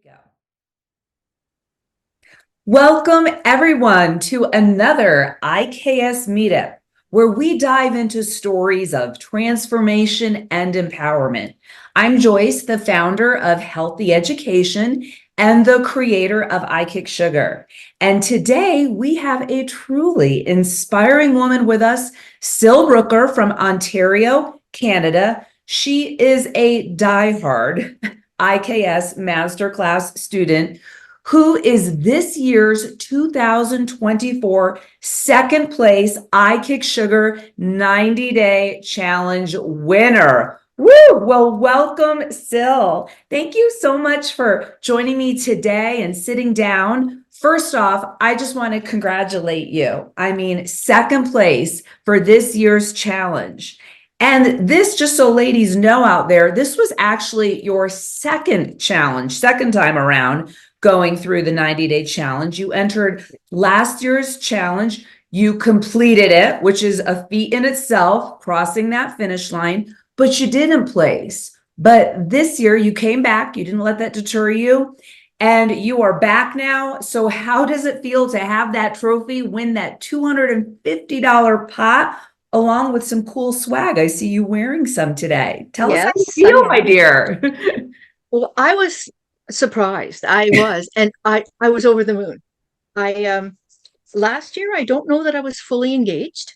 go. Welcome everyone to another IKS Meetup, where we dive into stories of transformation and empowerment. I'm Joyce, the founder of Healthy Education and the creator of IKS Sugar. And today we have a truly inspiring woman with us, Syl Rooker from Ontario, Canada. She is a diehard IKS Masterclass student who is this year's 2024 second place IKS Sugar 90-day challenge winner. Woo! Well, welcome, Syl. Thank you so much for joining me today and sitting down. First off, I just want to congratulate you. I mean, second place for this year's challenge. And this, just so ladies know out there, this was actually your second challenge, second time around going through the 90-day challenge. You entered last year's challenge. You completed it, which is a feat in itself, crossing that finish line, but you didn't place. But this year you came back. You didn't let that deter you. And you are back now. So how does it feel to have that trophy, win that $250 pot, along with some cool swag? I see you wearing some today. Tell us how you feel, my dear. Well, I was surprised. I was, and I was over the moon. I last year, I don't know that I was fully engaged,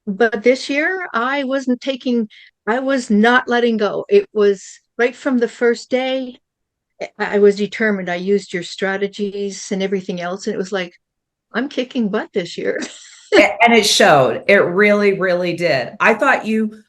but this year I was not letting go. It was right from the first day. I was determined. I used your strategies and everything else, and it was like, I'm kicking butt this year. And it showed. It really, really did. I thought you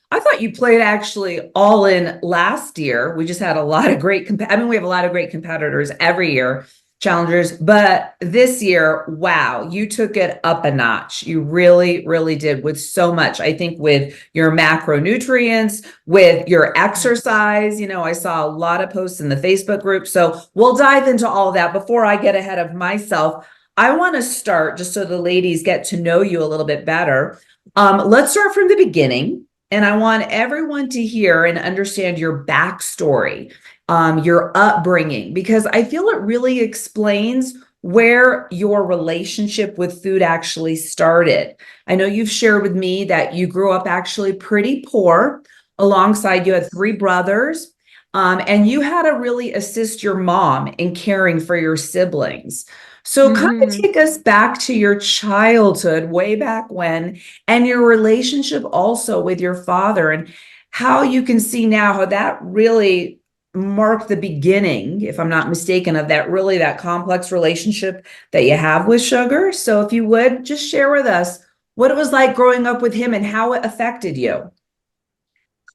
played actually all in last year. We just had a lot of great we have a lot of great competitors every year, challengers, but this year, wow, you took it up a notch. You really, really did, with so much. I think with your macronutrients, with your exercise. I saw a lot of posts in the Facebook group. So we'll dive into all of that. Before I get ahead of myself, I want to start, just so the ladies get to know you a little bit better. Let's start from the beginning. And I want everyone to hear and understand your backstory, your upbringing, because I feel it really explains where your relationship with food actually started. I know you've shared with me that you grew up actually pretty poor. Alongside, you had three brothers, and you had to really assist your mom in caring for your siblings. So kind of take us back to your childhood, way back when, and your relationship also with your father, and how you can see now how that really marked the beginning, if I'm not mistaken, of that complex relationship that you have with sugar. So if you would just share with us what it was like growing up with him and how it affected you.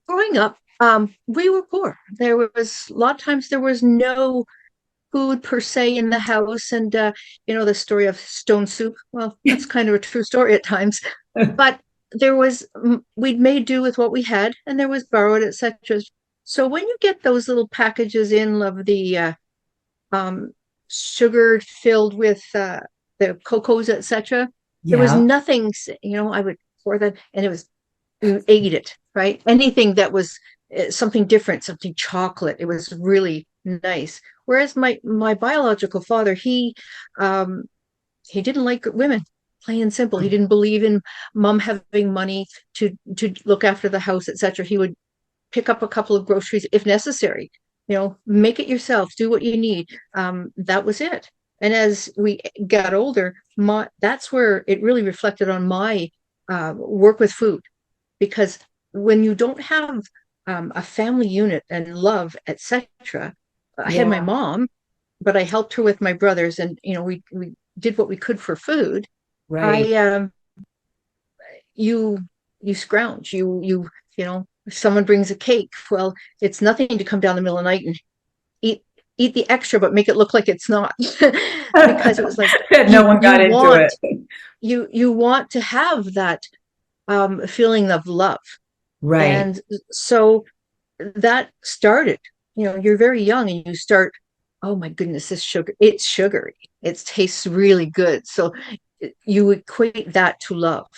Growing up, we were poor. There was a lot of times there was no food per se in the house, and the story of stone soup, well, that's kind of a true story at times, but we'd made do with what we had, and there was borrowed, etc. So when you get those little packages in of the sugar filled with the cocos, etc., there was nothing, I would pour that, and you ate it, right? Anything that was something different, something chocolate, it was really nice. Whereas my biological father, he didn't like women, plain and simple. He didn't believe in mom having money to look after the house, etc. He would pick up a couple of groceries if necessary. Make it yourself, do what you need. That was it. And as we got older, that's where it really reflected on my work with food, because when you don't have a family unit and love, etc. I had my mom, but I helped her with my brothers, and we did what we could for food. Right. You scrounge. If someone brings a cake, well, it's nothing to come down the middle of the night and eat the extra, but make it look like it's not, because it was like no one got into it. You want to have that feeling of love. Right. And so that started, you're very young and you start, oh my goodness, it's sugary. It tastes really good. So you equate that to love.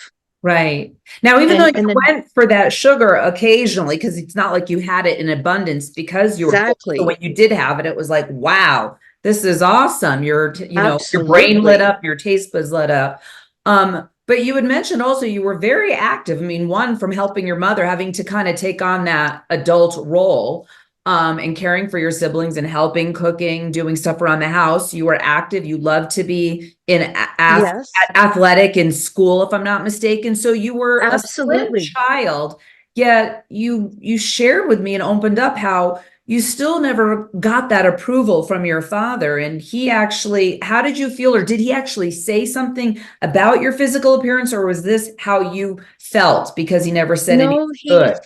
Right. Now, even though you went for that sugar occasionally, because it's not like you had it in abundance because you were, so when you did have it, it was like, wow, This is awesome. Your brain lit Absolutely. up, your taste buds lit up. But you had mentioned also you were very active. I mean, one, from helping your mother, having to kind of take on that adult role, and caring for your siblings and helping, cooking, doing stuff around the house. You were active. You loved to be Yes, athletic in school, if I'm not mistaken. So you were a slim absolutely. child, yet you shared with me and opened up how you still never got that approval from your father. And he actually, how did you feel? Or did he actually say something about your physical appearance? Or was this how you felt because he never said anything No, good?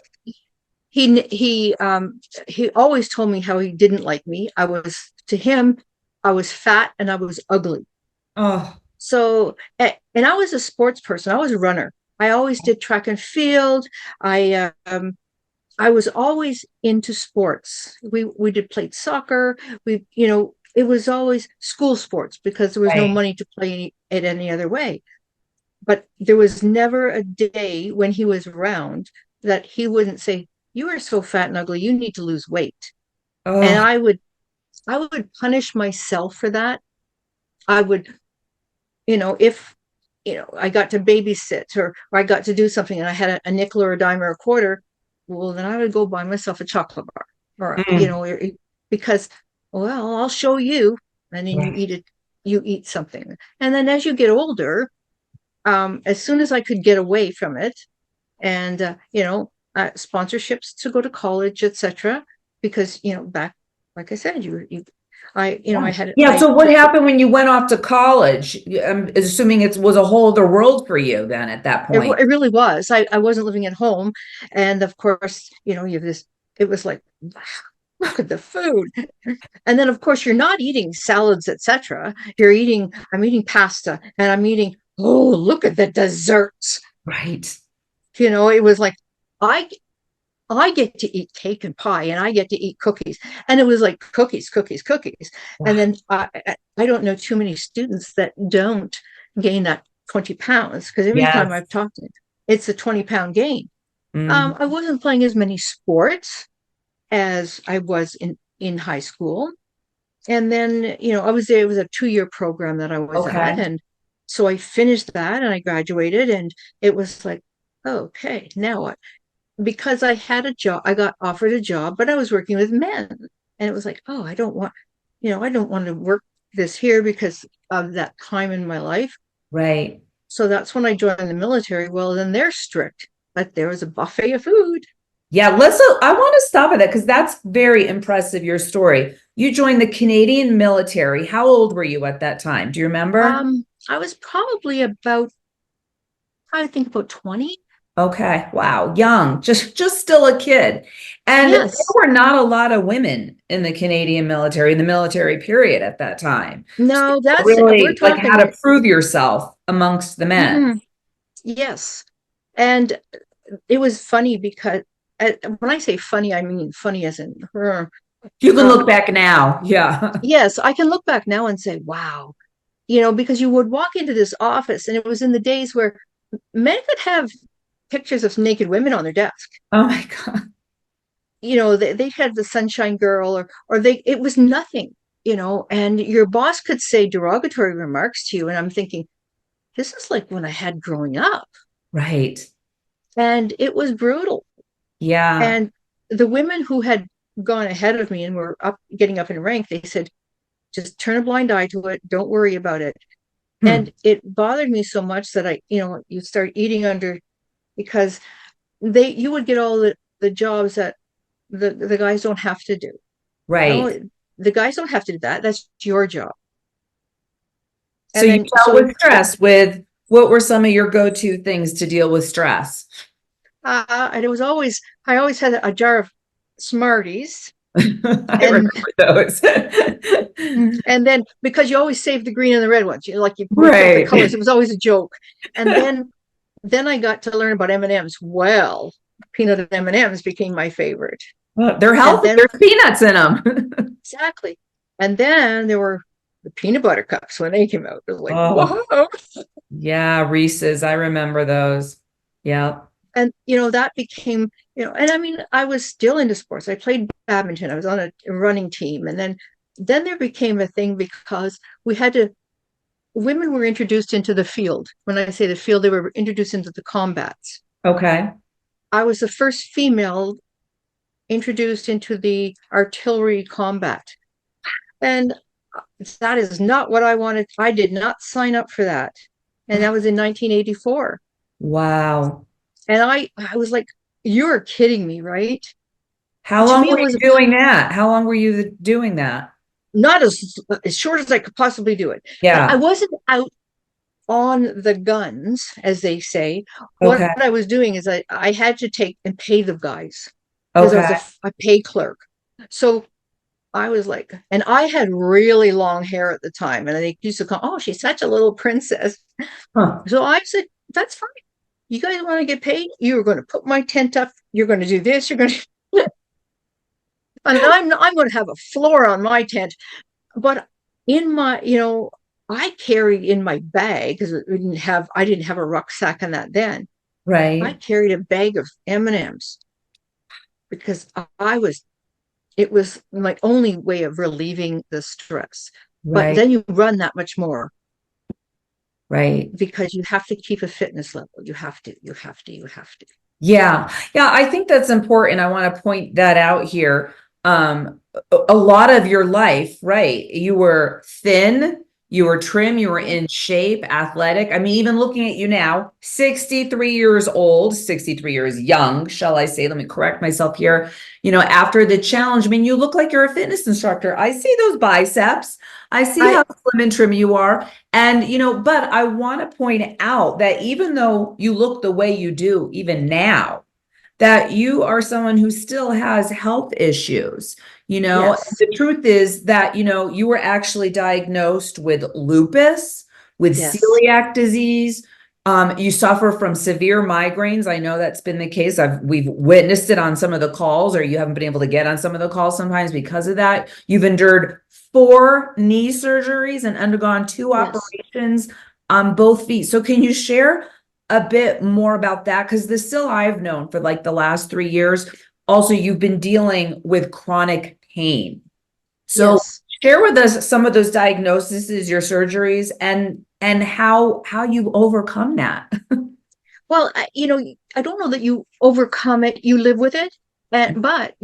he always told me how he didn't like me. To him, I was fat and I was ugly. Oh, So, and I was a sports person. I was a runner. I always did track and field. I was always into sports. We did played soccer. It was always school sports because there was no right. money to play it any other way. But there was never a day when he was around that he wouldn't say, "You are so fat and ugly. You need to lose weight." And Oh, I would punish myself for that. I would, if I got to babysit or I got to do something and I had a nickel or a dime or a quarter, well, then I would go buy myself a chocolate bar or, mm, because, well, I'll show you. And then you right. eat it, you eat something. And then as you get older, as soon as I could get away from it and, sponsorships to go to college, etc. Because, back, like I said, I had, Yeah. I So what took happened when you went off to college? I'm assuming it was a whole other world for you then at that point. it really was. I wasn't living at home. And of course, you have this, it was like, wow, look at the food. And then of course you're not eating salads, etc. I'm eating pasta and I'm eating, oh, look at the desserts. Right. It was like I I get to eat cake and pie and I get to eat cookies. And it was like cookies, cookies, cookies. And Wow. then I don't know too many students that don't gain that 20 pounds because every time Yes. I've talked to them, it's a 20-pound gain. Mhm. I wasn't playing as many sports as I was in high school. And then, I was there, it was a 2-year program that I was at. Okay. And so I finished that and I graduated. And it was like, okay, now what? Because I had a job, I got offered a job, but I was working with men. And it was like, oh, I don't want to work this here because of that time in my life. Right. So that's when I joined the military. Well, then they're strict, but there was a buffet of food. Yeah, I want to stop at that because that's very impressive, your story. You joined the Canadian military. How old were you at that time? Do you remember? I was probably I think about 20. Okay. Wow. Young, just still a kid. And there Yes. were not a lot of women in the Canadian military, in the military period at that time. So No, we're really like how talking. to prove yourself amongst the men. Mhm, yes. And it was funny because when I say funny, I mean funny as in her. You can look Um, back now. Yeah. yes, I can look back now and say, wow, because you would walk into this office and it was in the days where men could have pictures of naked women on their desk. Oh my God. They had the sunshine girl or it was nothing, and your boss could say derogatory remarks to you. And I'm thinking, this is like what I had growing up. Right. And it was brutal. Yeah. And the women who had gone ahead of me and were getting up in rank, they said, just turn a blind eye to it. Don't worry about it. Hmm. And it bothered me so much that you start eating under because you would get all the jobs that the guys don't have to do. Right. The guys don't have to do that. That's your job. So And you then, dealt with stress with what were some of your go-to things to deal with stress? and I always had a jar of Smarties. I And remember those. and then because you always save the green and the red ones, you worked out the Right. colors. It was always a joke. And then I got to learn about M&Ms. Well, peanut M&Ms became my favorite. Well, they're And healthy. then There's peanuts in them. exactly. And then there were the peanut butter cups when they came out. It was like, Oh, whoa. yeah, Reese's. I remember those. Yeah. And that became, and I mean, I was still into sports. I played badminton. I was on a running team. And then then there became a thing because women were introduced into the field. When I say the field, they were introduced into the combats. Okay. I was the first female introduced into the artillery combat. And that is not what I wanted. I did not sign up for that. And that was in 1984. Wow. And I was like, you're kidding me, right? How To long me, were it was you doing that? How long were you doing that? not as short as I could possibly do it. But I Yeah. wasn't out on the guns, as they say. What Okay. I was doing is I had to take and pay the guys because I Okay. was a pay clerk. So I was like, and I had really long hair at the time, and they used to call, oh, she's such a little princess. Huh. So I said, that's fine. You guys want to get paid? You're going to put my tent up. You're going to do this. You're going to, and I'm going to have a floor on my tent. But in my, I carried in my bag because I didn't have a rucksack on that then. I Right. carried a bag of M&Ms because it was my only way of relieving the stress. But Right. then you run that much more Right. because you have to keep a fitness level. You have to, you have to, you have to. Yeah. Yeah. I think that's important. I want to point that out here. A lot of your life, right? You were thin, you were trim, you were in shape, athletic. I mean, even looking at you now, 63 years old, 63 years young, shall I say? Let me correct myself here. After the challenge, I mean, you look like you're a fitness instructor. I see those biceps. I see I how slim and trim you are. And, but I want to point out that even though you look the way you do, even now, that you are someone who still has health issues. Yes, The truth is that, you were actually diagnosed with lupus, with yes, celiac disease. You suffer from severe migraines. I know that's been the case. We've witnessed it on some of the calls, or you haven't been able to get on some of the calls sometimes because of that. You've endured 4 knee surgeries and undergone 2 yes. operations on both feet. So can you share a bit more about that? Because the Syl I've known for like the last 3 years, also you've been dealing with chronic pain. So Yes. share with us some of those diagnoses, your surgeries, and how you overcome that. Well, I don't know that you overcome it, you live with it, but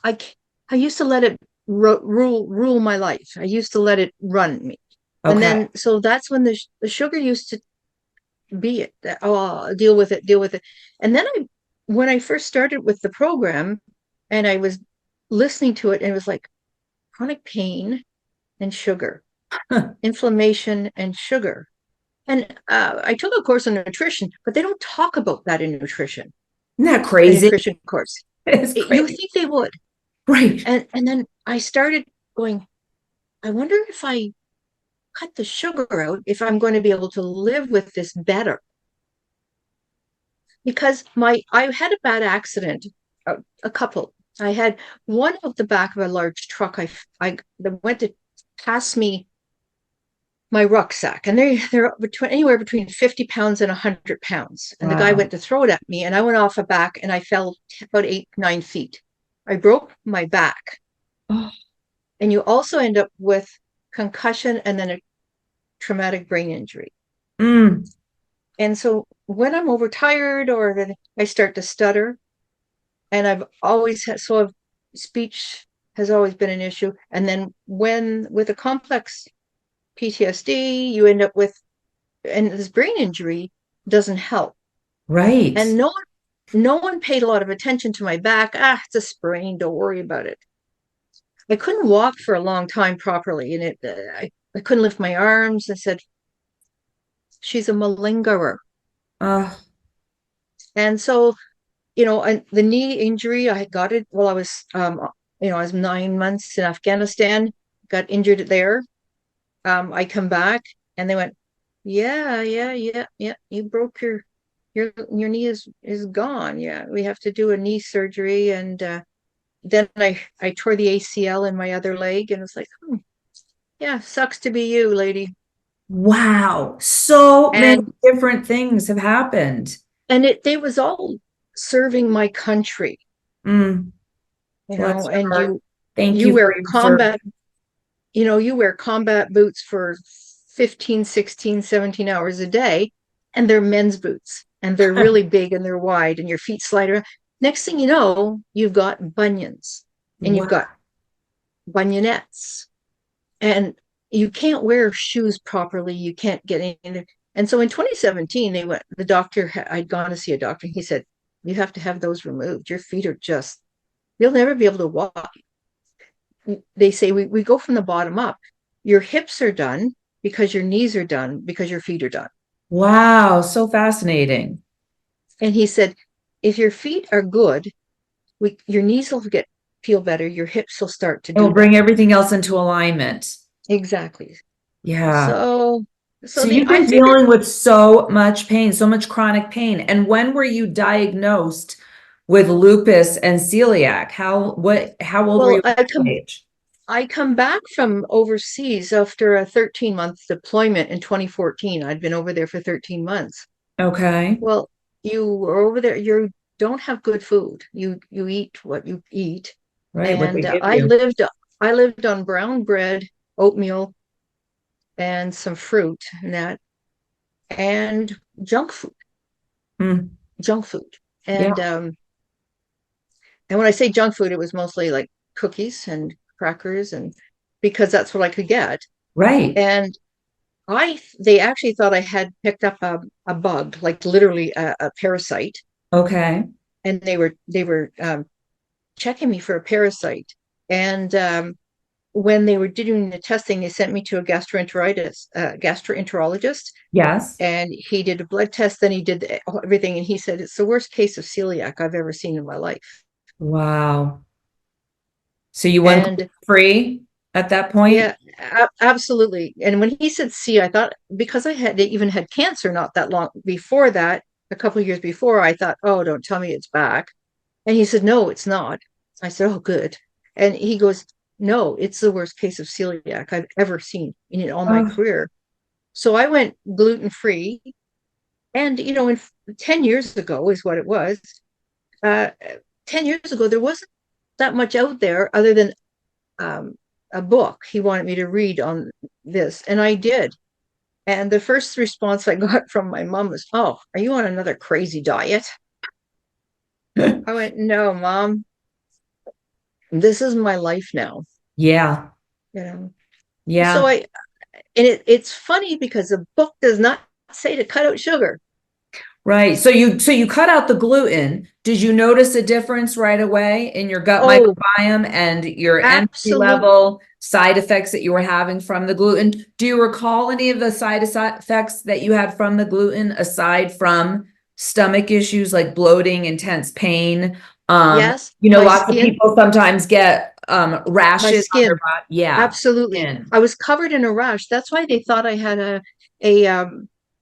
I used to let it rule my life. I used to let it run me. And Okay. then, so that's when the sugar used to be it. Oh, deal with it, deal with it. And then when I first started with the program and I was listening to it, and it was like chronic pain and sugar, inflammation and sugar. And I took a course on nutrition, but they don't talk about that in nutrition, Isn't that a crazy? nutrition course. It's You crazy. think they would. Right. And then I started going, I wonder if I cut the sugar out, if I'm going to be able to live with this better. Because I had a bad accident, a couple. I had one of the back of a large truck. I went to pass me my rucksack, and they're anywhere between 50 pounds and 100 pounds. And the guy Wow. went to throw it at me, and I went off a back, and I fell about 8, 9 feet. I broke my back, Oh, and you also end up with concussion and then a traumatic brain injury. mm, And so when I'm overtired or that I start to stutter, and I've always had, speech has always been an issue. And then when with a complex PTSD, you end up with, and this brain injury doesn't help. right. And no one paid a lot of attention to my back. It's a sprain. Don't worry about it. I couldn't walk for a long time properly, and I couldn't lift my arms. I said, she's a malingerer. Uh, And so, the knee injury, I got it while I was, I was 9 months in Afghanistan, got injured there. I come back and they went, yeah, yeah, yeah, yeah. You broke your knee is gone. Yeah, we have to do a knee surgery. And then I tore the ACL in my other leg, and it's like, yeah, sucks to be you, lady. wow. So many And different things have happened. they was all serving my country, Mm, bless your and heart. Thank you you for wear your combat service. you wear combat boots for 15, 16, 17 hours a day, and they're men's boots, and they're really big and they're wide, and your feet slide around. Next thing you know, you've got bunions and you've Wow. got bunionettes, and you can't wear shoes properly. You can't get in. And so in 2017, I'd gone to see a doctor, and he said, you have to have those removed. Your feet are just, you'll never be able to walk. They say we go from the bottom up. Your hips are done because your knees are done because your feet are done. Wow. So fascinating. And he said, if your feet are good, your knees will feel better. Your hips will start to It will do bring better. everything else into alignment. Exactly. Yeah. So, So you've I been figured, dealing with so much pain, so much chronic pain. And when were you diagnosed with lupus and celiac? How old were you well, at that age? I come back from overseas after a 13-month deployment in 2014. I'd been over there for 13 months. Okay. Well, you were over there, you don't have good food. You eat what you eat. Right. What they And give you. I lived on brown bread, oatmeal, and some fruit and junk food, Hmm. junk food. Yeah. And when I say junk food, it was mostly like cookies and crackers, and because that's what I could get. Right. And they actually thought I had picked up a bug, like literally a parasite, Okay. and they were checking me for a parasite. And when they were doing the testing, they sent me to a gastroenterologist, Yes. and he did a blood test. Then he did everything, and he said it's the worst case of celiac I've ever seen in my life. Wow. So you went And free at that point? yeah, absolutely. And when he said C, I thought, because I had even had cancer not that long before that, a couple of years before, I thought, oh, don't tell me it's back. And he said, no, it's not. I said, oh, good. And he goes, no, it's the worst case of celiac I've ever seen in all my Oh, career. So I went gluten free. And, in 10 years ago is what it was. Uh, 10 years ago, there wasn't that much out there other than um, a book he wanted me to read on this. And I did. And the first response I got from my mom was, oh, are you on another crazy diet? I went, no, mom, this is my life now. yeah. You know, Yeah. so it's funny because the book does not say to cut out sugar. Right. So you cut out the gluten. Did you notice a difference right away in your gut Oh, microbiome and your energy absolute. level, side effects that you were having from the gluten? Do you recall any of the side effects that you had from the gluten aside from stomach issues like bloating, intense pain? Yes, my Lots of skin, people sometimes get my rashes on their skin. body. Yeah. Absolutely. Skin. I was covered in a rash. That's why they thought I had a A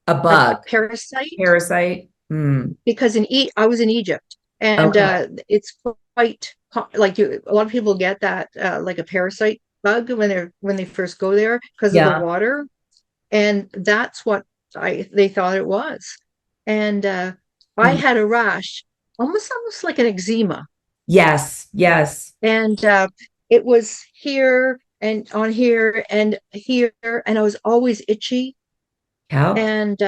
a bug, parasite, parasite. Hmm. because I was in Egypt, and Okay. it's quite like a lot of people get that like a parasite bug when they first go there because of the Yeah. water, and that's what they thought it was. And I Hmm. had a rash, almost like an eczema, Yes. Yes. and it was here and on here and here, and I was always itchy. Yeah. And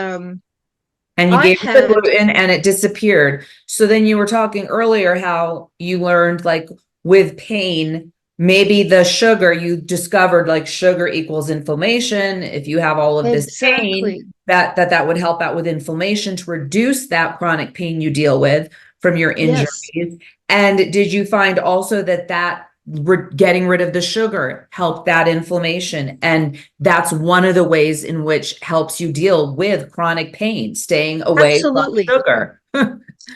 And you I gave it the had gluten and it disappeared. So then you were talking earlier how you learned like with pain, maybe the sugar, you discovered like sugar equals inflammation. If you have all of this pain, exactly, that would help out with inflammation to reduce that chronic pain you deal with from your yes, injuries. And did you find also that getting rid of the sugar helped that inflammation? And that's one of the ways in which helps you deal with chronic pain, staying away from absolutely, sugar.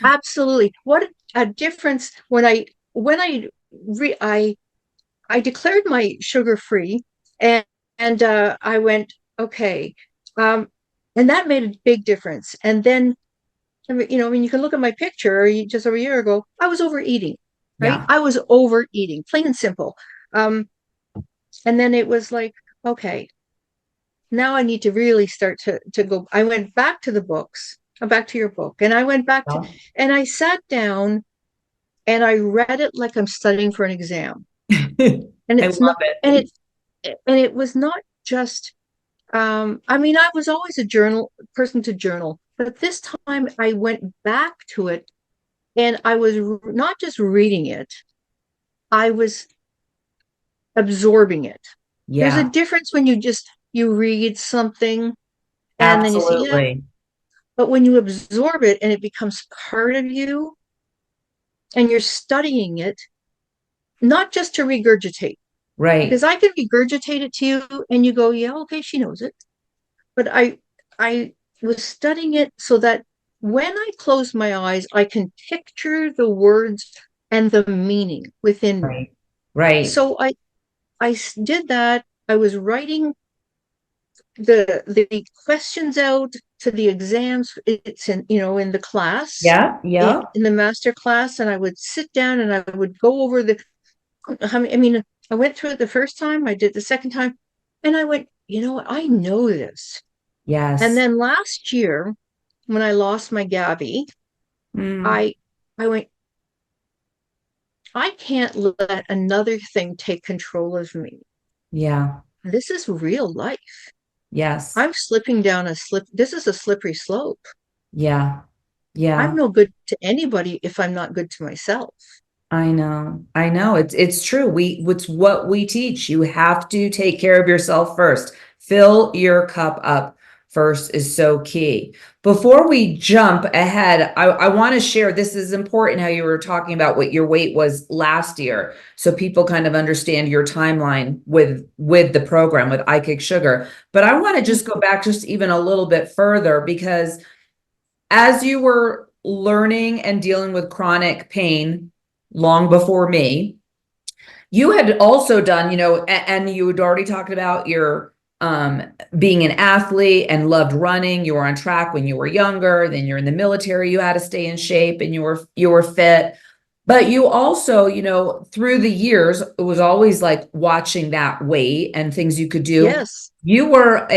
absolutely. What a difference when I declared my sugar free, and I went, okay, um, and that made a big difference. And then, I mean, you can look at my picture just over a year ago. I was overeating, right? Yeah. I was overeating, plain and simple. Um, and then it was like, okay, now I need to really start to go. I went back to the books, back to your book, and I went back to, Yeah. and I sat down and I read it like I'm studying for an exam. And I it's love not, and it. and it was not just, I mean, I was always a person to journal, but this time I went back to it and I was not just reading it, I was absorbing it. There's a Yeah, difference when you read something and then you say, yeah, absolutely. but when you absorb it and it becomes part of you and you're studying it, not just to regurgitate, because Right, I can regurgitate it to you and you go, yeah, okay, she knows it. But I was studying it so that when I close my eyes, I can picture the words and the meaning within me. right, right. So I did that. I was writing the questions out to the exams. It's in, in the class, Yeah, yeah. in the master class, and I would sit down and I would go over I mean, I went through it the first time, I did the second time, and I went, you know what, I know this. And Yes. then last year, when I lost my Gabby, Mm, I I went, I can't let another thing take control of me. yeah. This is real life. Yes. I'm slipping down this is a slippery slope. Yeah. I'm Yeah. no good to anybody if I'm not good to myself. I know. I know. It's true. It's what we teach. You have to take care of yourself first. Fill your cup up first is so key. Before we jump ahead, I want to share this is important how you were talking about what your weight was last year. So people kind of understand your timeline with the program with I Kick Sugar. But I want to just go back just even a little bit further because as you were learning and dealing with chronic pain long before me, you had also done, and you had already talked about your being an athlete and loved running. You were on track when you were younger, then you're in the military, you had to stay in shape and you were fit. But you also, through the years, it was always like watching that weight and things you could do. Yes. You were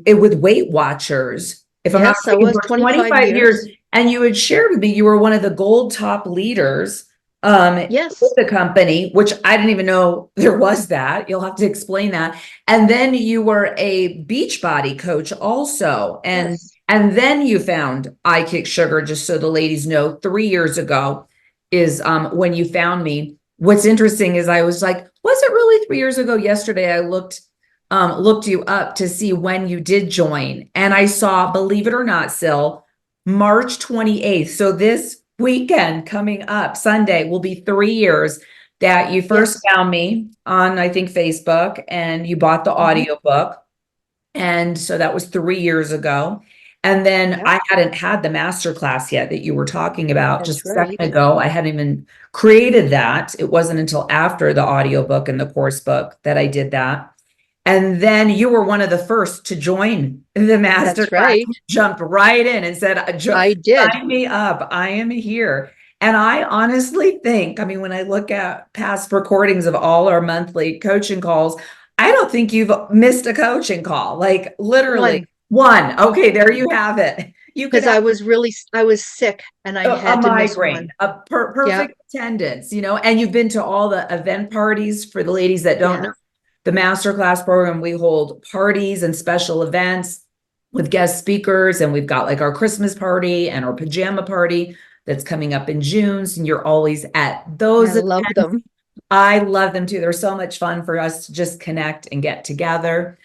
with Weight Watchers, if I'm not Yes, I mistaken, was for 25 25 years. years. And you had shared with me you were one of the gold top leaders with Yes. the company, which I didn't even know there was that. You'll have to explain that. And then you were a Beachbody coach also. And Yes. and then you found I Kick Sugar, just so the ladies know, 3 years ago is when you found me. What's interesting is I was like, was it really 3 years ago? Yesterday I looked you up to see when you did join. And I saw, believe it or not, Syl, March 28th. So this weekend coming up, Sunday, will be 3 years that you first Yes. found me on, I think, Facebook, and you bought the Hmm. audiobook. And so that was 3 years ago. And then Yep. I hadn't had the master class yet that you were talking about just That's a second right. ago. I hadn't even created that. It wasn't until after the audiobook and the course book that I did that. And then you were one of the first to join the master That's class. right. You jumped right in and said, I did. sign me up. I am here." And I honestly think, I mean, when I look at past recordings of all our monthly coaching calls, I don't think you've missed a coaching call. Like literally One. one. Okay, there One. you have it. You could Because have I was sick and I a had to miss migraine, one. a Yeah. perfect attendance, and you've been to all the event parties. For the ladies that don't know, Yeah. the masterclass program, we hold parties and special events with guest speakers, and we've got like our Christmas party and our pajama party that's coming up in June. And you're always at I those love events. them. I love them too. They're so much fun for us to just connect and get together.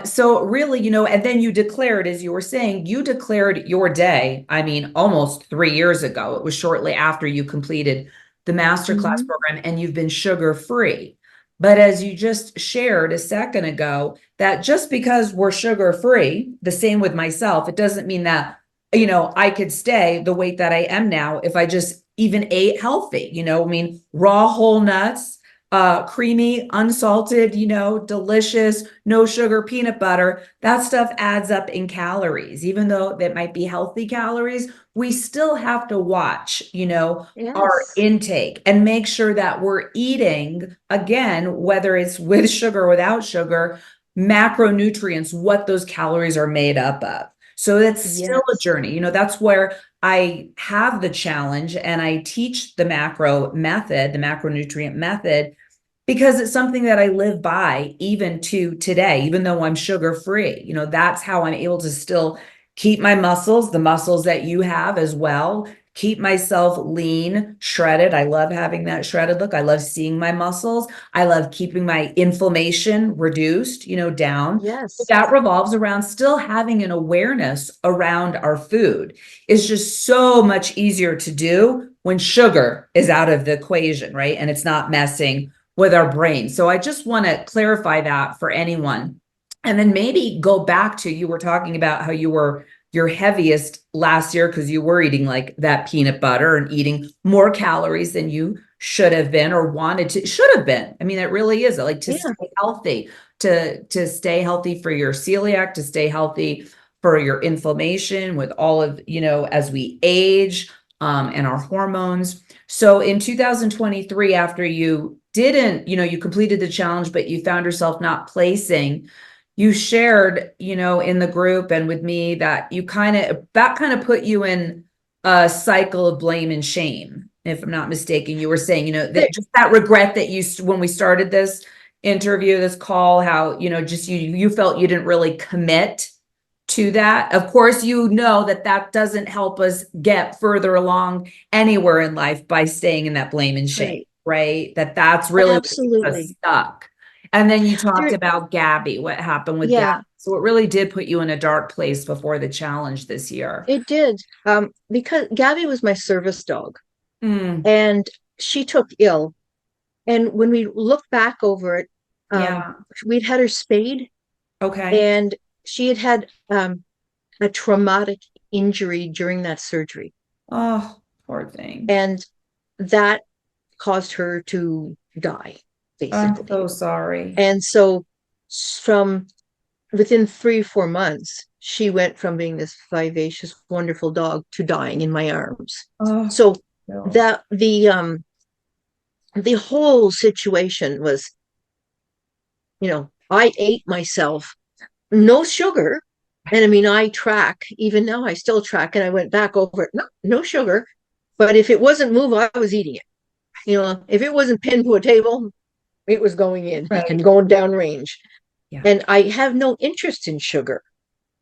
So really, and then you declared, as you were saying, you declared your day, I mean, almost 3 years ago. It was shortly after you completed the masterclass Hmm. program and you've been sugar free. But as you just shared a second ago, that just because we're sugar free, the same with myself, it doesn't mean that, I could stay the weight that I am now if I just even ate healthy, I mean, raw whole nuts, creamy, unsalted, delicious, no sugar peanut butter. That stuff adds up in calories. Even though that might be healthy calories, we still have to watch, our Yes. intake and make sure that we're eating, again, whether it's with sugar or without sugar, macronutrients, what those calories are made up of. So that's still a Yes. journey. That's where I have the challenge and I teach the macronutrient method because it's something that I live by even to today, even though I'm sugar free. That's how I'm able to still keep my muscles, the muscles that you have as well, keep myself lean, shredded. I love having that shredded look. I love seeing my muscles. I love keeping my inflammation reduced, down. Yes. That revolves around still having an awareness around our food. It's just so much easier to do when sugar is out of the equation, right? And it's not messing with our brain. So I just want to clarify that for anyone. And then maybe go back to, you were talking about how you were your heaviest last year because you were eating like that peanut butter and eating more calories than you should have been or wanted to, should have been. I mean, it really is like to Yeah. stay healthy, to stay healthy for your celiac, to stay healthy for your inflammation with all of, as we age, and our hormones. So in 2023, after you didn't, you completed the challenge, but you found yourself not placing, you shared, in the group and with me that that kind of put you in a cycle of blame and shame. If I'm not mistaken, you were saying, There- that just that regret that when we started this interview, this call, how, just you felt you didn't really commit to that. Of course, that doesn't help us get further along anywhere in life by staying in that blame and shame, right? That's really what keeps us Absolutely. stuck. And then you talked There, about Gabby, what happened with Gabby. yeah, So it really did put you in a dark place before the challenge this year. it did. Because Gabby was my service dog Mm, and she took ill. And when we look back over it, yeah. we'd had her spayed Okay. and she had had a traumatic injury during that surgery. Oh, poor thing. And that caused her to die, I'm basically. so sorry. And so from within 3 or 4 months, she went from being this vivacious, wonderful dog to dying in my arms. Oh, So no. that the whole situation was, I ate myself, no sugar. And I mean, I track, even now I still track, and I went back over it. No sugar. But if it wasn't move, I was eating it. If it wasn't pinned to a table, it was going in Right. and going down range. Yeah. And I have no interest in sugar.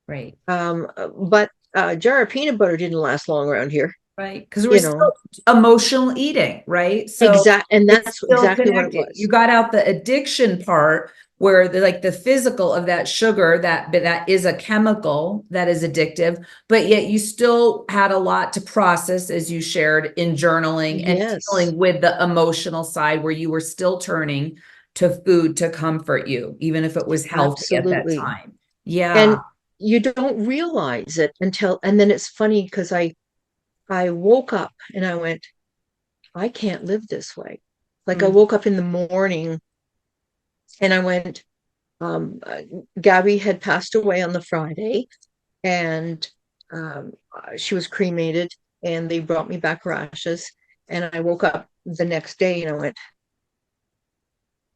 Right. But a jar of peanut butter didn't last long around here, Right. Because it you was know. still emotional eating, right? So And it's that's still exactly what it connected. You was. got out the addiction part where the physical of that sugar that is a chemical that is addictive, but yet you still had a lot to process as you shared in journaling and Yes, dealing with the emotional side where you were still turning to food to comfort you, even if it was healthy at that absolutely. time. Yeah. And you don't realize it until, and then it's funny because I woke up and I went, I can't live this way. Like I Mm. woke up in the morning and I went, um, uh, Gabby had passed away on the Friday and she was cremated and they brought me back her ashes. And I woke up the next day and I went,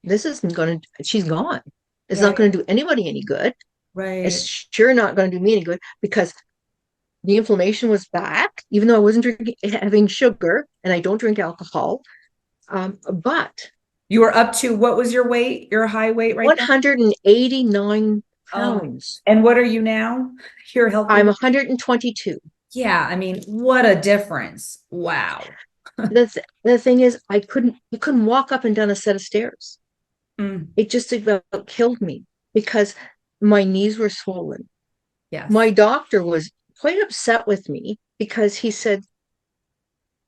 this isn't going to, she's gone. It's not Right. going to do anybody any good. It's Right. sure not going to do me any good because the inflammation was back, even though I wasn't having sugar and I don't drink alcohol. But You were up to, what was your weight, your high weight right then? 189 Oh, pounds. and what are you now? You're healthy. I'm 122. Yeah, I mean, what a difference. Wow. The thing is, I couldn't walk up and down a set of stairs. Mm, It just about killed me because my knees were swollen. yes. My doctor was quite upset with me because he said,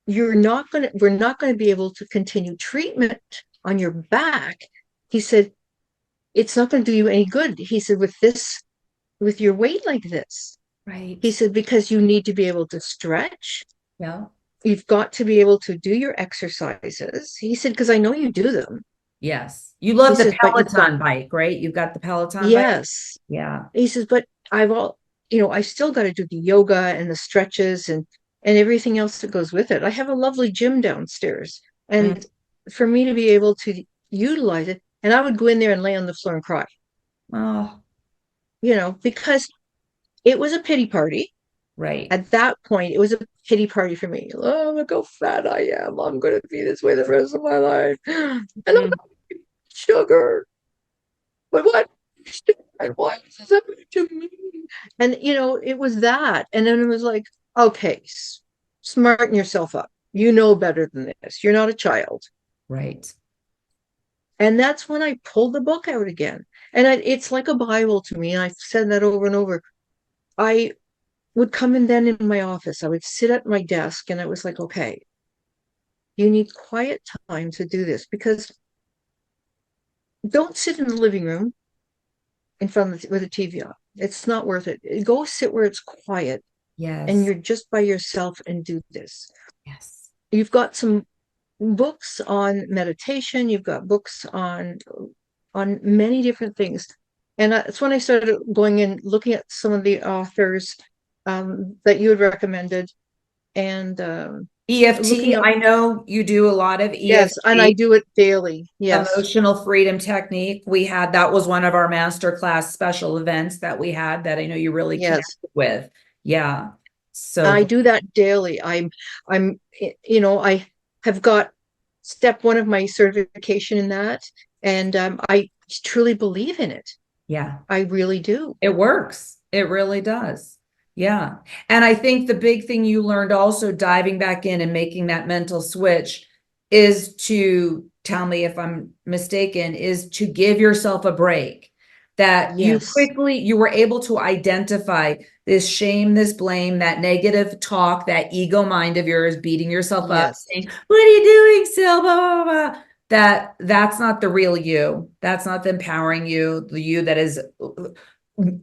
we're not going to be able to continue treatment on your back. He said, it's not going to do you any good. He said, with your weight like this, Right. he said, because you need to be able to stretch. Yeah. You've got to be able to do your exercises. He said, because I know you do them. Yes. You He love the says, but you've got, Peloton bike, right? You've got the Peloton bike. yes. Yeah. He says, but I still got to do the yoga and the stretches and everything else that goes with it. I have a lovely gym downstairs. Mm. And for me to be able to utilize it, and I would go in there and lay on the floor and cry, Oh, because it was a pity party. right. At that point, it was a pity party for me. Oh, look how fat I am. I'm going to be this way the rest of my life. And Mm. sugar. But what? And why is this happening to me? And it was that. And then it was like, okay, smarten yourself up. You know better than this. You're not a child. Right. And that's when I pulled the book out again. And it's like a Bible to me. And I've said that over and over. I would come in then in my office. I would sit at my desk and it was like, okay, you need quiet time to do this, because don't sit in the living room in front of with a TV on. It's not worth it. Go sit where it's quiet and Yes. you're just by yourself and do this. Yes. You've got some books on meditation. You've got books on many different things. And that's when I started going and looking at some of the authors that you had recommended, and looking EFT, up. I know you do a lot of Yes, and I EFT, do it daily. Yes, emotional freedom technique. That was one of our Masterclass special events that we had that I know you really yes, connected with. Yeah. I So do that daily. I'm, I have got step one of my certification in that, and I truly believe in it. yeah. I really do. It works. It really does. Yeah. And I think the big thing you learned also diving back in and making that mental switch is to tell me if I'm mistaken, is to give yourself a break. That Yes, you were able to identify this shame, this blame, that negative talk, that ego mind of yours beating yourself up, yes, saying, "What are you doing, Syl?" Blah, blah, blah. That's not the real you. That's not the empowering you, the you that is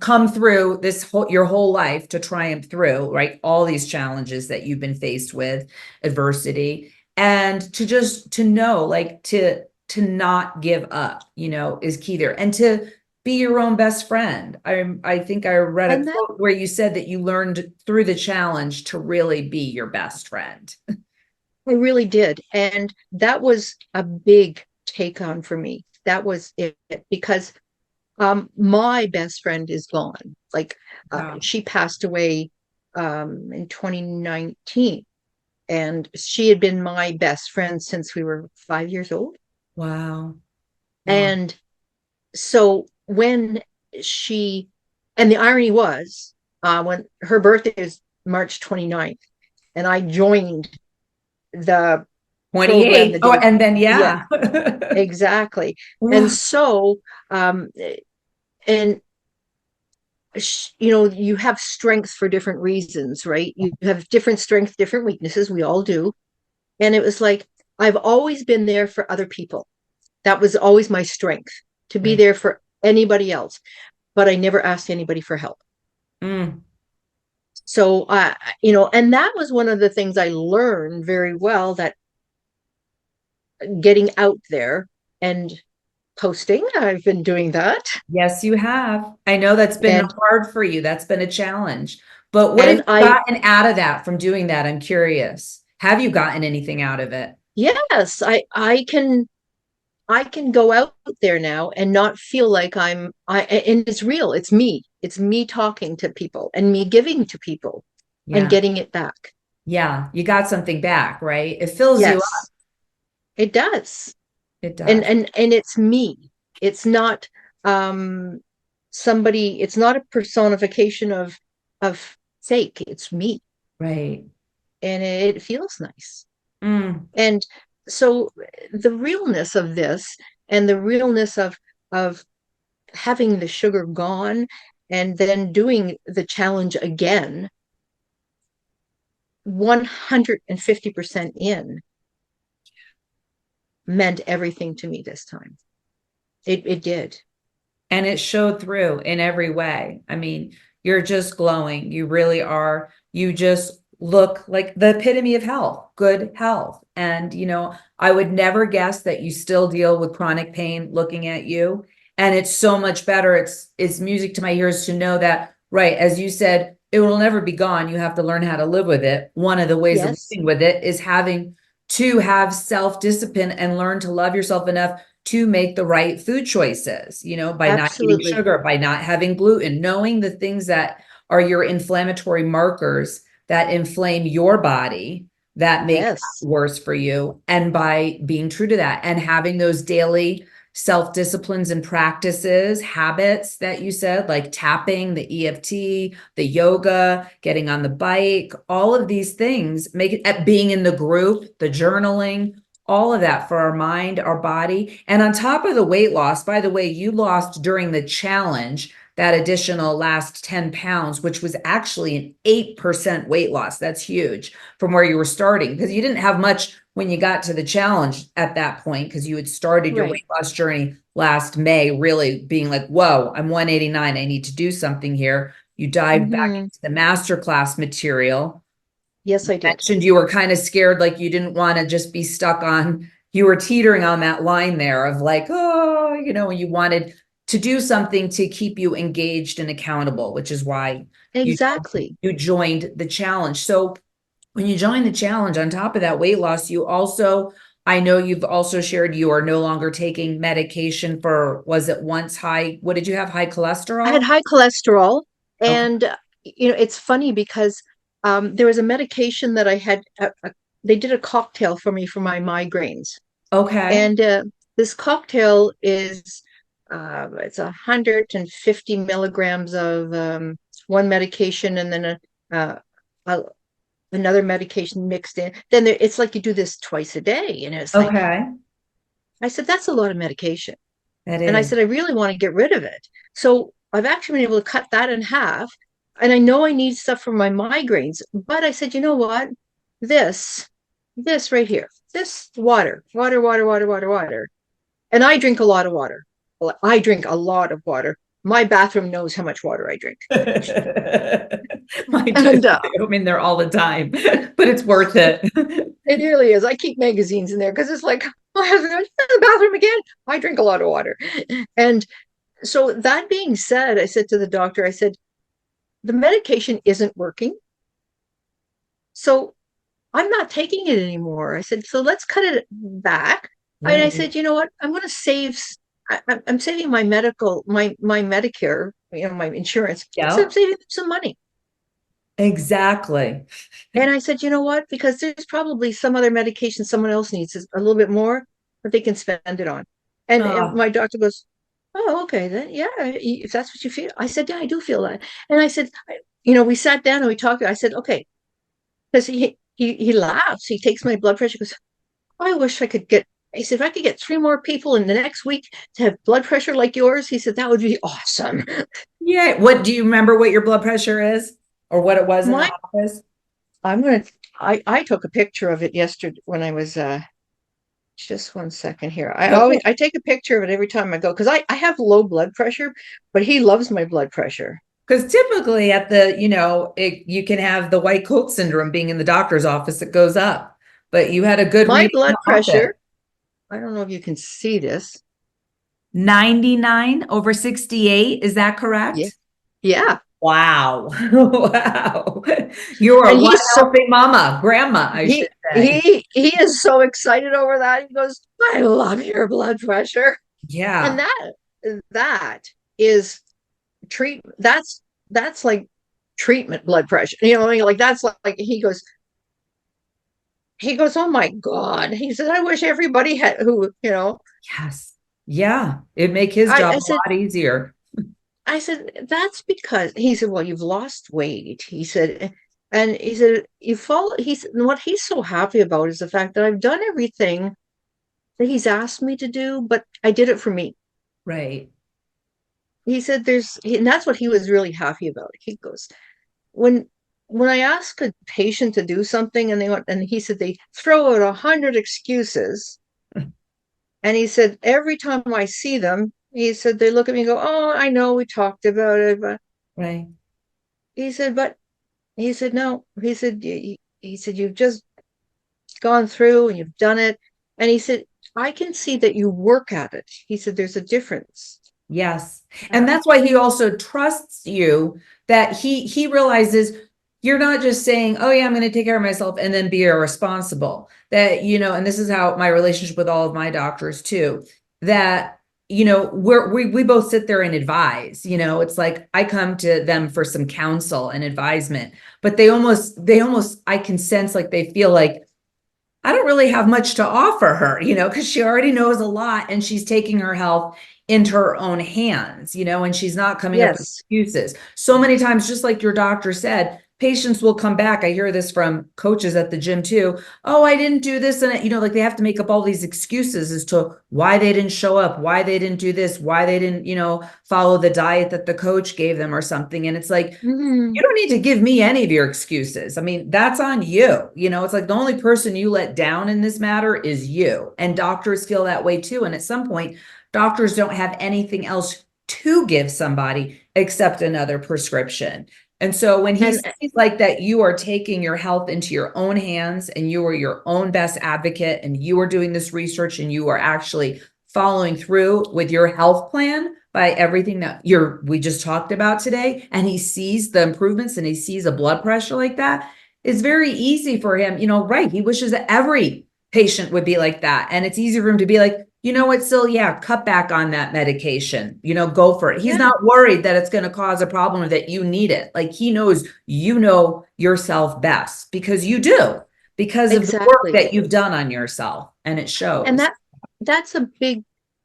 come through your whole life to triumph through, right? All these challenges that you've been faced with, adversity, and to know, like to not give up, is key there, and to be your own best friend. I think I read a and that quote where you said that you learned through the challenge to really be your best friend. I really did, and that was a big take on for me. That was it, because my best friend is gone. Like Wow. she passed away in 2019, and she had been my best friend since we were 5 years old. Wow. Wow. And so when she, and the irony was, when her birthday is March 29th, and I joined the program 28. the Oh, day. and then Yeah, yeah. exactly. And Wow. so, and you have strengths for different reasons, right? You have different strengths, different weaknesses. We all do. And it was like, I've always been there for other people. That was always my strength, to be Right. there for anybody else. But I never asked anybody for help. Mm. So, and that was one of the things I learned very well, that getting out there and posting, I've been doing that. Yes, you have. I know that's been And hard for you. That's been a challenge. But what have and you I gotten out of that from doing that? I'm curious. Have you gotten anything out of it? yes, I can go out there now and not feel like and it's real. It's me. It's me talking to people and me giving to people and Yeah. getting it back. Yeah. You got something back, right? It fills you up. Yes, it does. It And does. and it's me. It's not um somebody, it's not a personification of fake. It's me. Right. And it feels nice. Mm. And so the realness of this, and the realness of having the sugar gone and then doing the challenge again 150% in, meant everything to me this time. It did. And it showed through in every way. I mean, you're just glowing. You really are. You just look like the epitome of health, good health. And, I would never guess that you still deal with chronic pain looking at you. And it's so much better. It's music to my ears to know that, right, as you said, it will never be gone. You have to learn how to live with it. One of the ways of Yes, living with it is having to have self-discipline and learn to love yourself enough to make the right food choices, by not eating absolutely. sugar, by not having gluten, knowing the things that are your inflammatory markers that inflame your body, that make that Yes, worse for you. And by being true to that and having those daily self-disciplines and practices, habits that you said, like tapping, the EFT, the yoga, getting on the bike, all of these things make it at being in the group, the journaling, all of that for our mind, our body. And on top of the weight loss, by the way, you lost during the challenge that additional last 10 pounds, which was actually an 8% weight loss. That's huge from where you were starting, because you didn't have much when you got to the challenge at that point, because you had started your weight loss journey last May, really being like, whoa, I'm 189. I need to do something here. You dived back into the masterclass material. Yes, I did. Mentioned you were kind of scared, like you didn't want to just be stuck on, you were teetering on that line there of like, oh, you wanted to do something to keep you engaged and accountable, which is why exactly you joined the challenge. So when you joined the challenge, on top of that weight loss, you also, I know you've also shared you are no longer taking medication for, was it once high, what did you have, high cholesterol? I had high cholesterol. And, it's funny because there was a medication that I had, they did a cocktail for me for my migraines. Okay. And this cocktail is, it's 150 milligrams of one medication and then another medication mixed in. Then it's like you do this twice a day. And it's like, I said, that's a lot of medication. And I said, I really want to get rid of it. So I've actually been able to cut that in half. And I know I need stuff for my migraines, but I said, you know what? This right here, this water. And I drink a lot of water. Well, I drink a lot of water. My bathroom knows how much water I drink. Mine too. I mean, they're all the time, but it's worth it. It really is. I keep magazines in there because it's like, my husband goes, the bathroom again. I drink a lot of water. And so that being said, I said to the doctor, I said, the medication isn't working. So I'm not taking it anymore. I said, so let's cut it back. Right. And I said, you know what? I'm going to save. I'm saving my Medicare, my insurance. So I'm saving some money. Exactly. And I said, you know what? Because there's probably some other medication someone else needs a little bit more, but they can spend it on. And my doctor goes, oh, okay, then yeah, if that's what you feel. I said, yeah, I do feel that. And I said, we sat down and we talked. I said, okay, because he laughs. He takes my blood pressure. He goes, I wish I could get. He said, if I could get 3 more people in the next week to have blood pressure like yours, he said, that would be awesome. Yeah. What do you remember what your blood pressure is or what it was in the office? I took a picture of it yesterday when I was, just one second here. I take a picture of it every time I go because I have low blood pressure, but he loves my blood pressure. Because typically at the, you can have the white coat syndrome being in the doctor's office that goes up, but you had a good my blood pressure. I don't know if you can see this. 99/68. Is that correct? Yeah. Wow. Wow. You're a healthy mama, grandma, I should say. He is so excited over that. He goes, I love your blood pressure. Yeah. And that is treatment. That's like treatment blood pressure. Like that's like he goes, oh my God. He said, I wish everybody had who. Yes. Yeah. It'd make his job a lot easier. I said, that's because he said, well, you've lost weight. He said, and he said, you follow. What he's so happy about is the fact that I've done everything that he's asked me to do, but I did it for me. Right. He said, and that's what he was really happy about. He goes, when I ask a patient to do something and he said, they throw out 100 excuses. And he said, every time I see them, he said, they look at me and go, oh, I know we talked about it, but right. He said, no. He said, you've just gone through and you've done it. And he said, I can see that you work at it. He said, there's a difference. Yes. And that's why he also trusts you, that he realizes you're not just saying, oh yeah, I'm going to take care of myself and then be irresponsible. That, and this is how my relationship with all of my doctors too, that, we both sit there and advise, it's like I come to them for some counsel and advisement, but they almost, I can sense like they feel like I don't really have much to offer her, because she already knows a lot and she's taking her health into her own hands, and she's not coming up with Yes. excuses. So many times, just like your doctor said, patients will come back. I hear this from coaches at the gym too. Oh, I didn't do this. And, like they have to make up all these excuses as to why they didn't show up, why they didn't do this, why they didn't, follow the diet that the coach gave them or something. And it's like, Mm-hmm. you don't need to give me any of your excuses. I mean, that's on you. It's like the only person you let down in this matter is you. And doctors feel that way too. And at some point, doctors don't have anything else to give somebody except another prescription. And so when he And sees like that, you are taking your health into your own hands and you are your own best advocate and you are doing this research and you are actually following through with your health plan by everything that we just talked about today, and he sees the improvements and he sees a blood pressure like that, it's very easy for him, right? He wishes that every patient would be like that. And it's easy for him to be like, you know what, Syl, yeah, cut back on that medication, go for it. He's yeah, not worried that it's going to cause a problem or that you need it. Like he knows, yourself best because you do, because of the work exactly. that you've done on yourself, and it And shows. that's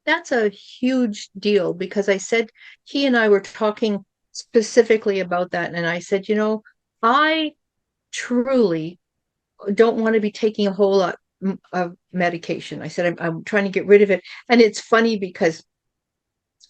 that's a huge deal because I said he and I were talking specifically about that. And I said, I truly don't want to be taking a whole lot of medication. I said, I'm trying to get rid of it. And it's funny because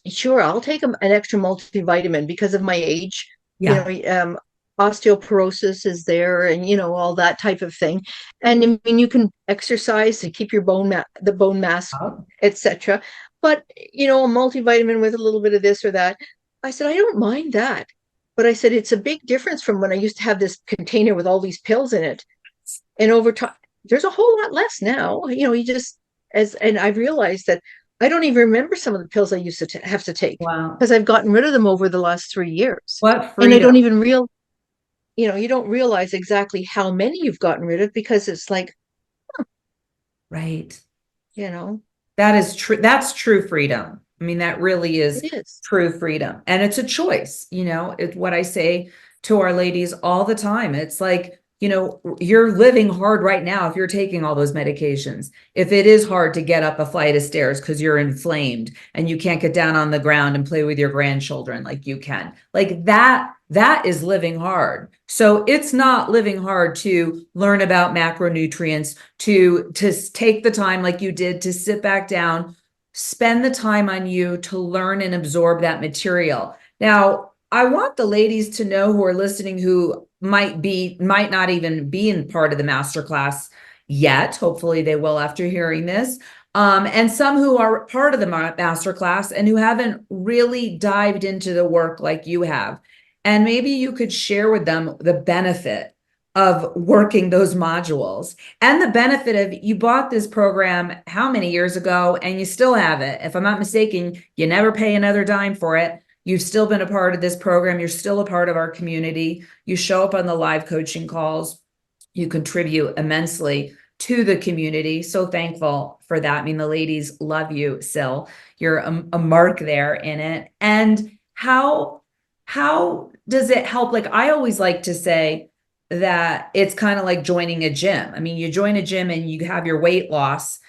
sure, I'll take an extra multivitamin because of my age. Yeah. Osteoporosis is there, and all that type of thing. And I mean, you can exercise to keep your the bone mass, Oh, etc. But a multivitamin with a little bit of this or that. I said I don't mind that, but I said it's a big difference from when I used to have this container with all these pills in it, and over time there's a whole lot less now. You just and I realized that I don't even remember some of the pills I used to have to take wow. because I've gotten rid of them over the last 3 years. What And I freedom. don't even you don't realize exactly how many you've gotten rid of because it's like, Right. you know, That is true. That's true freedom. I mean, that really is it is. true freedom. And it's a choice, it's what I say to our ladies all the time. It's like, you're living hard right now if you're taking all those medications. If it is hard to get up a flight of stairs because you're inflamed and you can't get down on the ground and play with your grandchildren like you can, like that is living hard. So it's not living hard to learn about macronutrients, to take the time like you did to sit back down, spend the time on you to learn and absorb that material. Now, I want the ladies to know who are listening who might not even be in part of the masterclass yet. Hopefully they will after hearing this. And some who are part of the masterclass and who haven't really dived into the work like you have. And maybe you could share with them the benefit of working those modules and the benefit of you bought this program how many years ago and you still have it. If I'm not mistaken, you never pay another dime for it. You've still been a part of this program. You're still a part of our community. You show up on the live coaching calls. You contribute immensely to the community. So thankful for that. I mean, the ladies love you, Syl. You're a mark there in it. And how does it help? Like I always like to say that it's kind of like joining a gym. I mean, you join a gym and you have your weight loss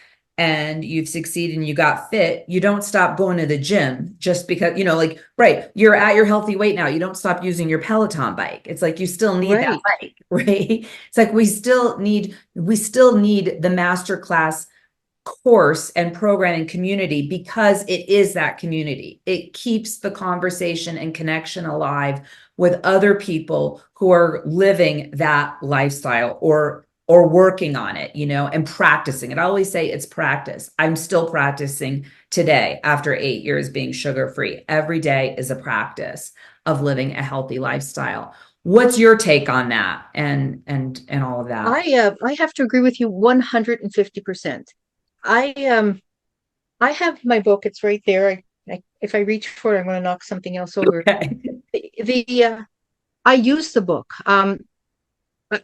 and you've succeeded and you got fit. You don't stop going to the gym just because, like, right, you're at your healthy weight now. You don't stop using your Peloton bike. It's like you still need that Right. bike, right? It's like we still need the masterclass course and program and community because it is that community. It keeps the conversation and connection alive with other people who are living that lifestyle or working on it, and practicing it. I always say it's practice. I'm still practicing today after 8 years being sugar-free. Every day is a practice of living a healthy lifestyle. What's your take on that and all of that? I have to agree with you 150%. I have my book. It's right there. If I reach for it, I'm going to knock something else over. Okay. I use the book.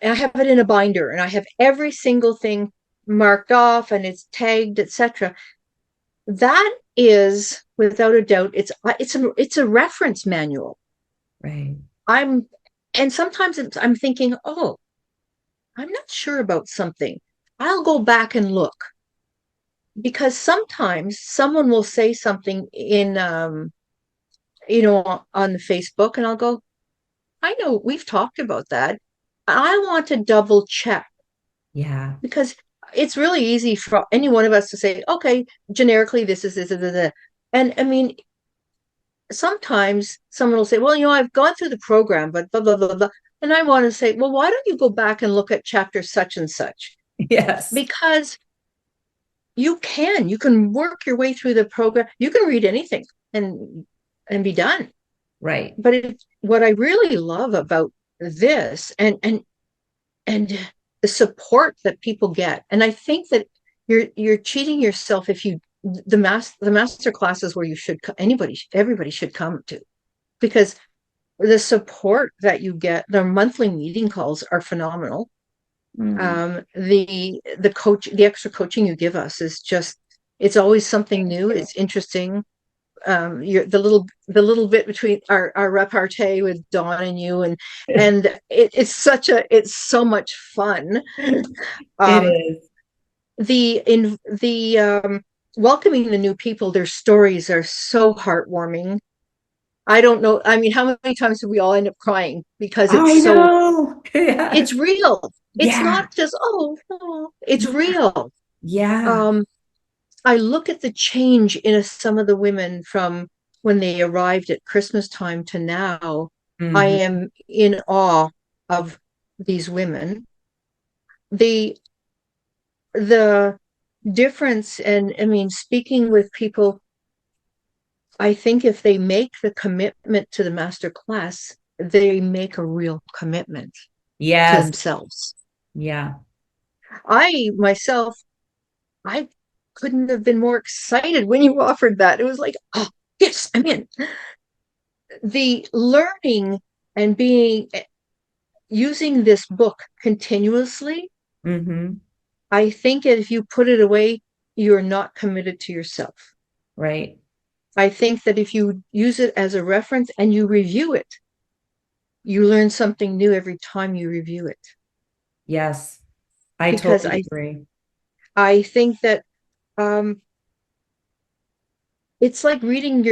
I have it in a binder, and I have every single thing marked off, and it's tagged, etc. That is, without a doubt, it's a reference manual. Right. And sometimes I'm thinking, oh, I'm not sure about something. I'll go back and look, because sometimes someone will say something in, on the Facebook, and I'll go, I know we've talked about that. I want to double check, Yeah. because it's really easy for any one of us to say, okay, generically, this is this. And I mean, sometimes someone will say, well, I've gone through the program, but blah, blah, blah, blah. And I want to say, well, why don't you go back and look at chapter such and such? Yes. Because you can work your way through the program. You can read anything and be done. Right. But what I really love about this, and the support that people get, and I think that you're cheating yourself if you the master classes where everybody should come to, because the support that you get, the monthly meeting calls are phenomenal. The extra coaching you give us is just, it's always something new. It's interesting. The little bit between our repartee with Dawn and you, and it's so much fun. It Um, is. the welcoming the new people, their stories are so heartwarming. I don't know. I mean, how many times do we all end up crying because I know. Yeah. it's real. It's Yeah. not just, oh, it's Yeah. real. Yeah. Um, I look at the change in some of the women from when they arrived at Christmas time to now. I Mhm. am in awe of these women. The the difference, and I mean, speaking with people, I think if they make the commitment to the master class, they make a real commitment to Yes. themselves. Yeah. I myself, I couldn't have been more excited when you offered that. It was like, oh, yes, I'm in. The learning and being using this book continuously, Hmm. I think if you put it away, you're not committed to yourself. Right. I think that if you use it as a reference and you review it, you learn something new every time you review it. Yes. I Because totally I agree. I think that, um, it's like reading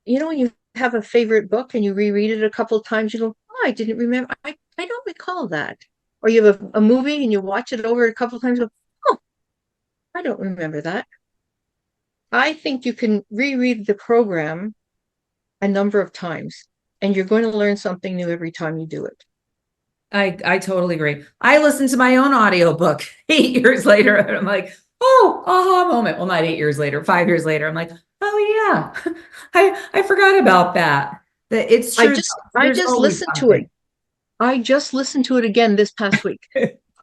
when you have a favorite book and you reread it a couple of times, you go, oh, I didn't remember. I don't recall that. Or you have a movie and you watch it over a couple of times, and go, oh, I don't remember that. I think you can reread the program a number of times, and you're going to learn something new every time you do it. I totally agree. I listened to my own audiobook 8 years later, and I'm like, oh, aha moment. Well, not 8 years later, 5 years later. I'm like, oh yeah, I forgot about that. That it's I true. just I There's just always listened to it. something. I just listened to it again this past week.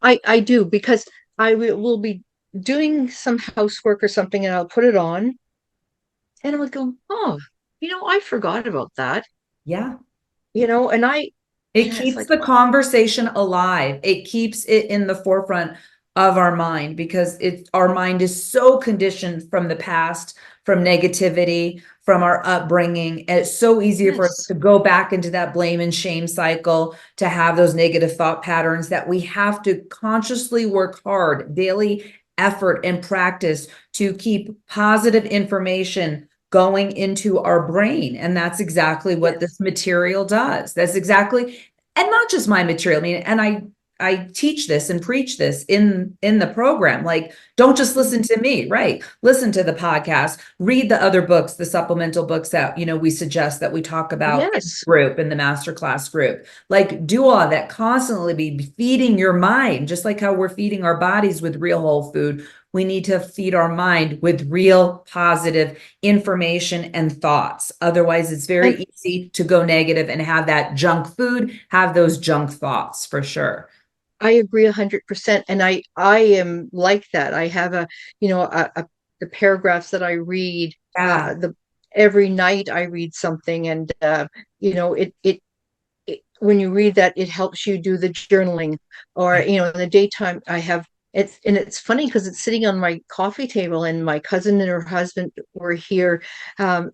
I do, because will be doing some housework or something, and I'll put it on, and I would go, oh, I forgot about that. Yeah. And It it's keeps like, the conversation alive. It keeps it in the forefront of our mind because our mind is so conditioned from the past, from negativity, from our upbringing. And it's so easy for us yes, to go back into that blame and shame cycle, to have those negative thought patterns, that we have to consciously work hard, daily effort and practice to keep positive information going into our brain. And that's exactly what yes, this material does. That's exactly, and not just my material. I mean, and I teach this and preach this in the program. Like, don't just listen to me, right? Listen to the podcast, read the other books, the supplemental books that we suggest, that we talk about in yes. the group, in the masterclass group. Like, do all that, constantly be feeding your mind, just like how we're feeding our bodies with real whole food. We need to feed our mind with real positive information and thoughts. Otherwise, it's And very easy to go negative and have that junk food, have those junk thoughts for sure. I agree 100%. And I am like that. I have the paragraphs that I read, Yeah. the every night I read something, and when you read that, it helps you do the journaling. Or Yeah. in the daytime, it's funny because it's sitting on my coffee table, and my cousin and her husband were here, um,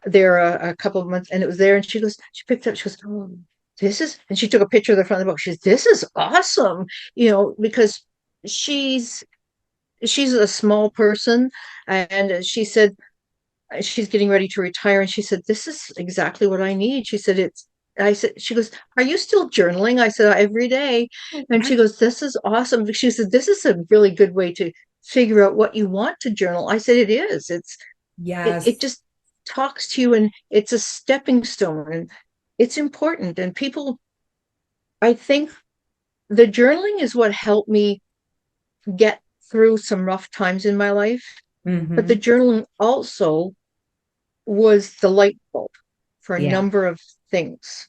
there a couple of months, and it was there, and she picked it up, she goes, oh, and she took a picture of the front of the book. She says, this is awesome, because she's a small person, and she said she's getting ready to retire, and she said, this is exactly what I need. She said, she goes, are you still journaling? I said, every day. And Yeah. she goes, this is awesome. She said, this is a really good way to figure out what you want to journal. I said, it is. It Yes. just talks to you, and it's a stepping stone, and it's important. And people, I think the journaling is what helped me get through some rough times in my life. But the Hmm. journaling also was the light bulb for a Yeah. number of things.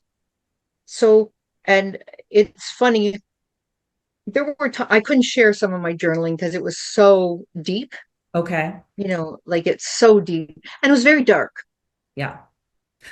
So, and it's funny, there were I couldn't share some of my journaling because it was so deep, Okay. like it's so deep, and it was very dark. Yeah.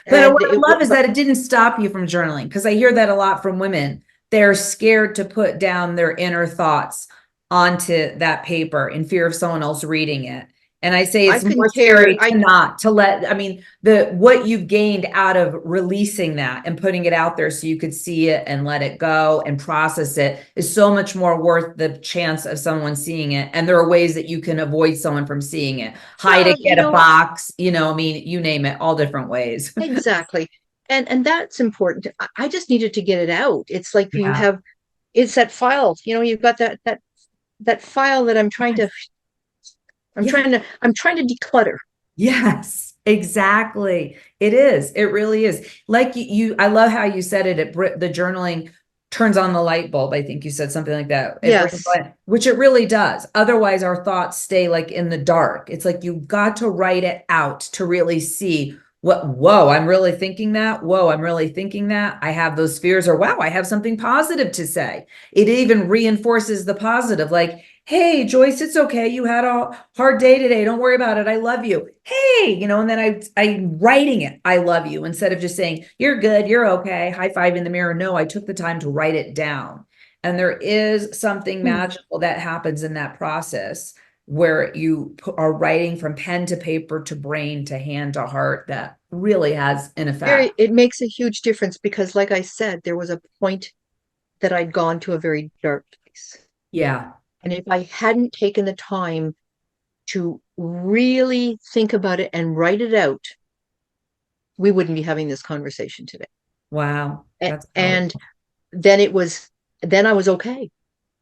But And what I love is that it didn't stop you from journaling, because I hear that a lot from women. They're scared to put down their inner thoughts onto that paper in fear of someone else reading it. And I say I it's more couldn't care. scary to not to let, I mean, the what you've gained out of releasing that and putting it out there so you could see it and let it go and process it is so much more worth the chance of someone seeing it. And there are ways that you can avoid someone from seeing it. Hide Well, it, get a box, I mean, you name it, all different ways. exactly. And that's important. I just needed to get it out. It's like Yeah. it's that file, you've got that file that Yes. Yeah. I'm trying to declutter. Yes, exactly. It is. It really is. Like I love how you said it. The journaling turns on the light bulb. I think you said something like that. It brings Yes. light, which it really does. Otherwise, our thoughts stay like in the dark. It's like you've got to write it out to really see whoa, I'm really thinking that. Whoa, I'm really thinking that. I have those fears, or wow, I have something positive to say. It even reinforces the positive. Like, hey, Joyce, it's okay. You had a hard day today. Don't worry about it. I love you. Hey, and then I'm writing it. I love you, instead of just saying, you're good. You're okay. High five in the mirror. No, I took the time to write it down. And there is something Hmm. magical that happens in that process where you are writing from pen to paper to brain to hand to heart that really has an effect. It makes a huge difference because, like I said, there was a point that I'd gone to a very dark place. Yeah. And if I hadn't taken the time to really think about it and write it out, we wouldn't be having this conversation today. Wow. That's And powerful. then then I was okay.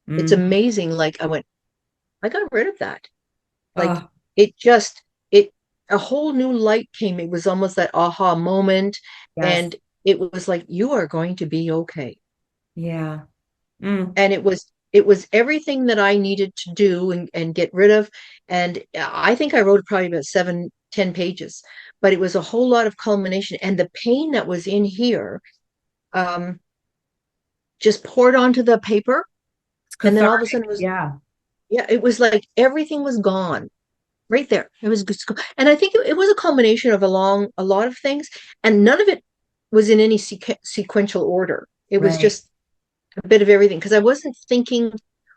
It's Mm. amazing. Like I got rid of that. Like Oh, it just, a whole new light came. It was almost that aha moment. yes. And it was like, you are going to be okay. Yeah. Mm. And it was everything that I needed to do and get rid of. And I think I wrote probably about 7, 10 pages, but it was a whole lot of culmination. And the pain that was in here um, just poured onto the paper. It's And then all of a sudden cathartic. Yeah. it was like everything was gone right there. It was just, and I think it was a culmination of a lot of things, and none of it was in any sequential order. It was Right. just a bit of everything because I wasn't thinking,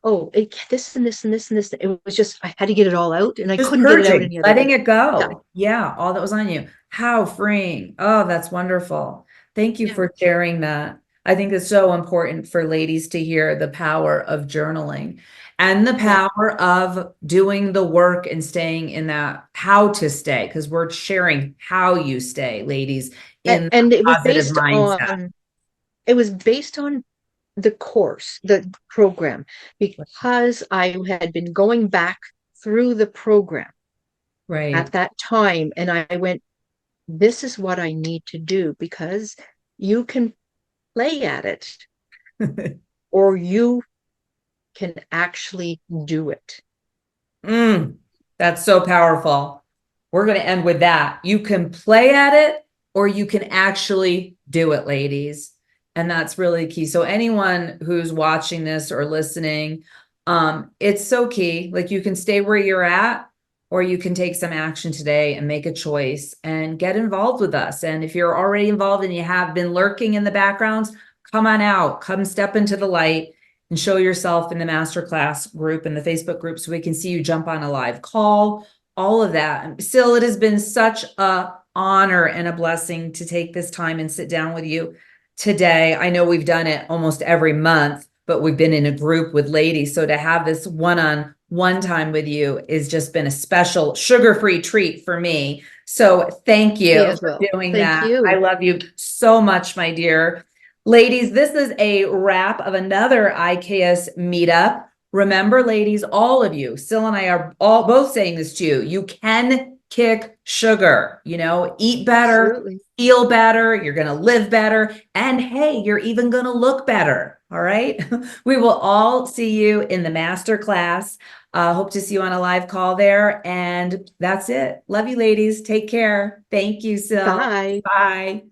oh, this and this and this and this. It was just I had to get it all out, and I Just couldn't get it out purging, any other letting way. it Yeah, go. Yeah, all that was on you. How freeing. Oh, that's wonderful. Thank you yeah, for sharing that. I think it's so important for ladies to hear the power of journaling and the yeah. power of doing the work and staying in that how to stay, because we're sharing how you stay, ladies, in that And positive mindset. it was based on the course, the program, because I had been going back through the program at Right. that time, and I went, this is what I need to do because you can play at it or you can actually do it. Mm, that's so powerful. We're going to end with that. You can play at it or you can actually do it, ladies. And that's really key. So anyone who's watching this or listening, it's so key. Like you can stay where you're at, or you can take some action today and make a choice and get involved with us. And if you're already involved and you have been lurking in the backgrounds, come on out, come step into the light and show yourself in the masterclass group and the Facebook group so we can see you jump on a live call, all of that. Syl, it has been such a honor and a blessing to take this time and sit down with you today. I know we've done it almost every month, but we've been in a group with ladies. So to have this one-on-one time with you has just been a special sugar-free treat for me. So thank you for doing Thank that. I you. love you so much, my dear. Ladies, this is a wrap of another IKS meetup. Remember, ladies, all of you, Syl and I are both saying this to you. You can kick sugar, eat better, Absolutely. feel better, you're going to live better, and hey, you're even going to look better. All right. We will all see you in the masterclass. Hope to see you on a live call there. And that's it. Love you, ladies. Take care. Thank you, Syl. Bye. Bye.